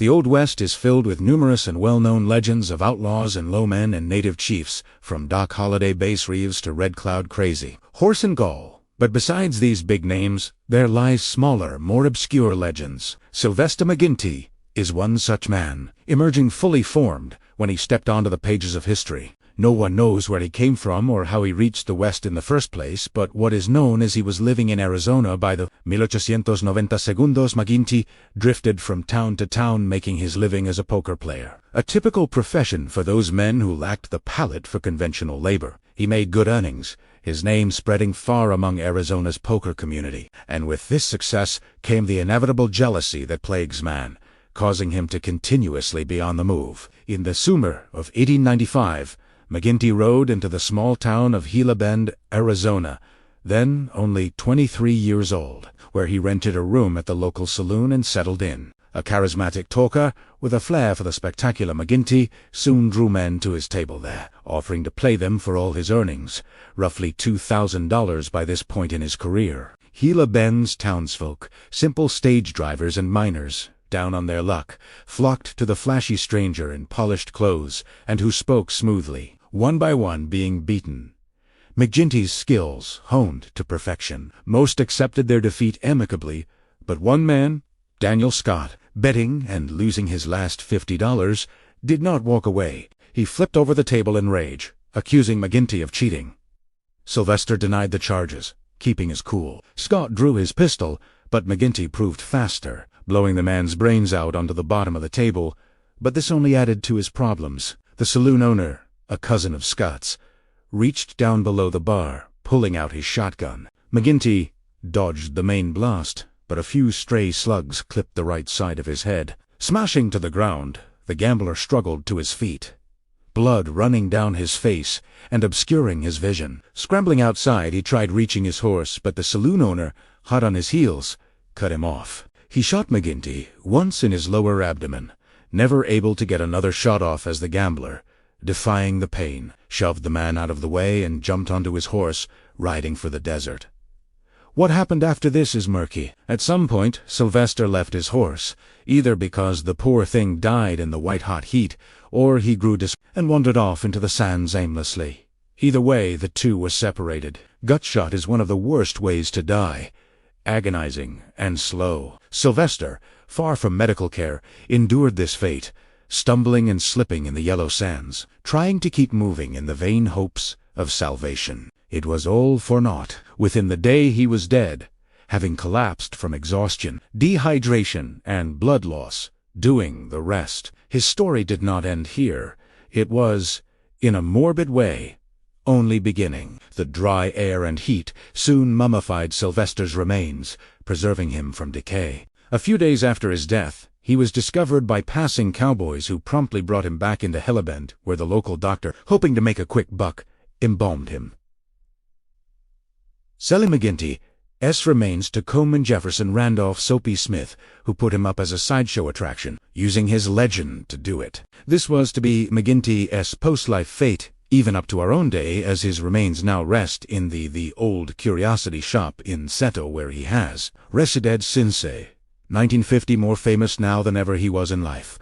The Old West is filled with numerous and well-known legends of outlaws and lowmen and native chiefs, from Doc Holliday Bass Reeves to Red Cloud Crazy, Horse and Gull. But besides these big names, there lies smaller, more obscure legends. Sylvester McGinty is one such man, emerging fully formed when he stepped onto the pages of history. No one knows where he came from or how he reached the West in the first place, but what is known is he was living in Arizona by the 1890 segundos. McGinty drifted from town to town making his living as a poker player, a typical profession for those men who lacked the palate for conventional labor. He made good earnings, his name spreading far among Arizona's poker community, and with this success came the inevitable jealousy that plagues man, causing him to continuously be on the move. In the summer of 1895, McGinty rode into the small town of Gila Bend, Arizona, then only 23 years old, where he rented a room at the local saloon and settled in. A charismatic talker with a flair for the spectacular, McGinty soon drew men to his table there, offering to play them for all his earnings, roughly $2,000 by this point in his career. Gila Bend's townsfolk, simple stage drivers and miners, down on their luck, flocked to the flashy stranger in polished clothes and who spoke smoothly, one by one being beaten. McGinty's skills honed to perfection. Most accepted their defeat amicably, but one man, Daniel Scott, betting and losing his last $50, did not walk away. He flipped over the table in rage, accusing McGinty of cheating. Sylvester denied the charges, keeping his cool. Scott drew his pistol, but McGinty proved faster, blowing the man's brains out onto the bottom of the table, but this only added to his problems. The saloon owner, a cousin of Scott's, reached down below the bar, pulling out his shotgun. McGinty dodged the main blast, but a few stray slugs clipped the right side of his head. Smashing to the ground, the gambler struggled to his feet, blood running down his face and obscuring his vision. Scrambling outside, he tried reaching his horse, but the saloon owner, hot on his heels, cut him off. He shot McGinty once in his lower abdomen, never able to get another shot off as the gambler, defying the pain, shoved the man out of the way and jumped onto his horse, riding for the desert. What happened after this is murky. At some point, Sylvester left his horse, either because the poor thing died in the white-hot heat, or he grew and wandered off into the sands aimlessly. Either way, the two were separated. Gutshot is one of the worst ways to die, agonizing and slow. Sylvester, far from medical care, endured this fate, stumbling and slipping in the yellow sands, trying to keep moving in the vain hopes of salvation. It was all for naught. Within the day he was dead, having collapsed from exhaustion, dehydration, and blood loss, doing the rest. His story did not end here. It was, in a morbid way, only beginning. The dry air and heat soon mummified Sylvester's remains, preserving him from decay. A few days after his death, he was discovered by passing cowboys who promptly brought him back into Gila Bend, where the local doctor, hoping to make a quick buck, embalmed him, selling McGinty's remains to Coleman Jefferson Randolph Soapy Smith, who put him up as a sideshow attraction, using his legend to do it. This was to be McGinty's post-life fate, even up to our own day, as his remains now rest in the old curiosity shop in Seto, where he has resided since 1950, more famous now than ever he was in life.